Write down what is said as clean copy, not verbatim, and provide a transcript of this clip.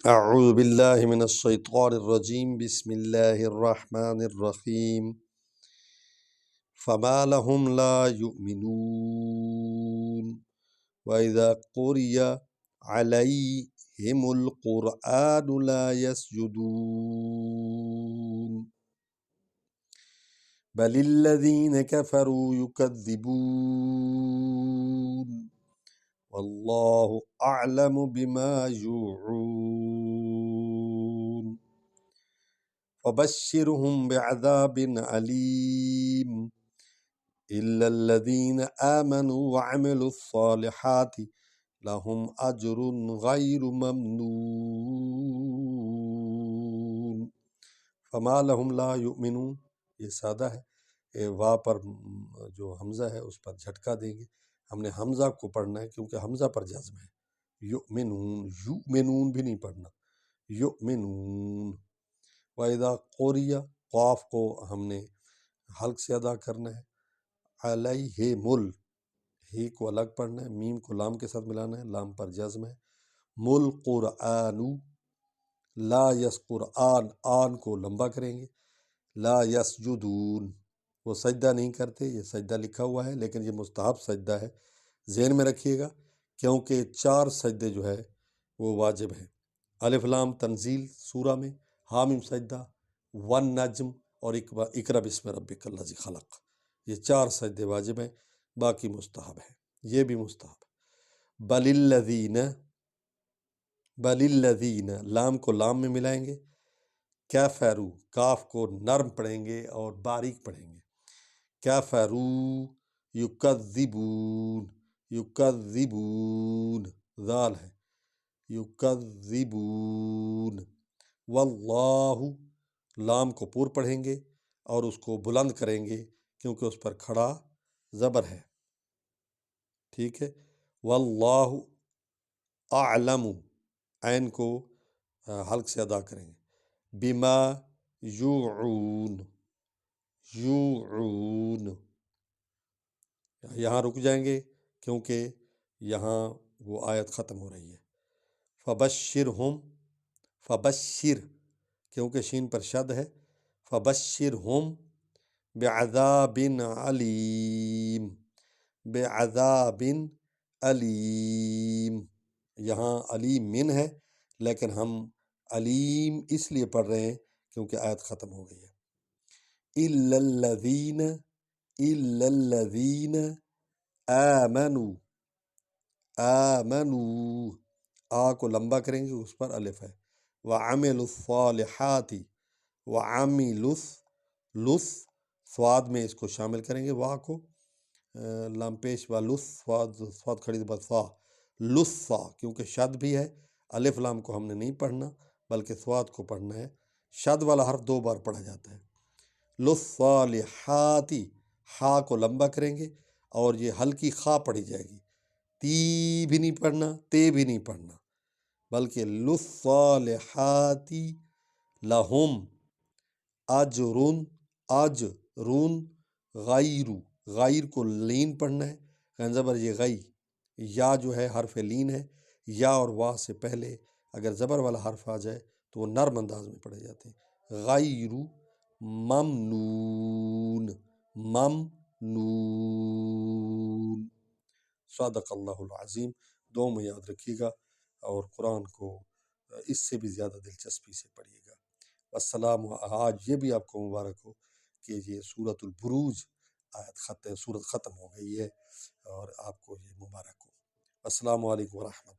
اعوذ باللہ من الشیطان الرجیم بسم اللہ الرحمن الرحیم فما لهم لا يؤمنون وإذا قرئ عليهم القرآن لا يسجدون بل الذين كفروا يكذبون والله أعلم بما يوعون فبشرهم بعذاب أليم إلا الذين آمنوا وعملوا الصالحات لهم أجر غير ممنون فما لهم لا يؤمنون، یہ سادہ ہے، وا پر جو حمزہ ہے اس پر جھٹکا دیں گے۔ ہم نے حمزہ کو پڑھنا ہے کیونکہ حمزہ پر جزم ہے۔ یؤمنون، یؤمنون بھی نہیں پڑھنا، یؤمنون۔ وَإِذَا قُرِئَ، قاف کو ہم نے حلق سے ادا کرنا ہے۔ علیہم ال، ہی کو الگ پڑھنا ہے، میم کو لام کے ساتھ ملانا ہے، لام پر جزم ہے۔ مل قرآن، لا یس قرآن، آن کو لمبا کریں گے۔ لا یسجدون، وہ سجدہ نہیں کرتے، یہ سجدہ لکھا ہوا ہے لیکن یہ مستحب سجدہ ہے، ذہن میں رکھیے گا، کیونکہ 4 سجدے جو ہے وہ واجب ہیں۔ الف لام تنزیل سورہ میں، حامیم سجدہ، ون نجم اور اقرا بسم ربک الذی خلق، یہ 4 سجدے واجب ہیں، باقی مستحب ہیں، یہ بھی مستحب۔ بل الذین، بل الذین، لام کو لام میں ملائیں گے، کفروا، کاف کو نرم پڑھیں گے اور باریک پڑھیں گے، کفروا یکذبون، یکذبون، ذال ہے، یکذبون، واللہ، لام کو پور پڑھیں گے اور اس کو بلند کریں گے کیونکہ اس پر کھڑا زبر ہے، ٹھیک ہے۔ واللہ اعلم، عین کو حلق سے ادا کریں گے۔ بما یوعون، یوعون، یہاں رک جائیں گے کیونکہ یہاں وہ آیت ختم ہو رہی ہے۔ فبشرہم، فبشر، کیونکہ شین پر شد ہے، فبشرہم بعذاب علیم، بعذاب علیم، یہاں علیم من ہے لیکن ہم علیم اس لیے پڑھ رہے ہیں کیونکہ آیت ختم ہو گئی ہے۔ الا الذین، الا الذین آمنوا، آمنوا، آ کو لمبا کریں گے، اس پر الف ہے۔ وعملوا الصالحات، وعملوا، لس، سواد میں اس کو شامل کریں گے، وا کو لام پیش و لس، سواد کھڑی پر فا، لسا، کیونکہ شد بھی ہے، الف لام کو ہم نے نہیں پڑھنا بلکہ سواد کو پڑھنا ہے، شد والا حرف 2 بار پڑھا جاتا ہے۔ للصالحاتی، ہا کو لمبا کریں گے اور یہ ہلکی خا پڑھی جائے گی، تی بھی نہیں پڑھنا، تے بھی نہیں پڑھنا، بلکہ للصالحاتی لہم اجرن، اجرن غیر، غیر کو لین پڑھنا ہے، غین زبر یہ غی، یا جو ہے حرف لین ہے، یا اور واہ سے پہلے اگر زبر والا حرف آ جائے تو وہ نرم انداز میں پڑھے جاتے ہیں۔ غیر ممنون، ممنون۔ صادق اللہ العظیم، دو میں یاد رکھیے گا اور قرآن کو اس سے بھی زیادہ دلچسپی سے پڑھیے گا۔ السلام، آج یہ بھی آپ کو مبارک ہو کہ یہ سورۃ البروج سورت ختم ہو گئی ہے اور آپ کو یہ مبارک ہو۔ السلام علیکم ورحمۃ اللہ۔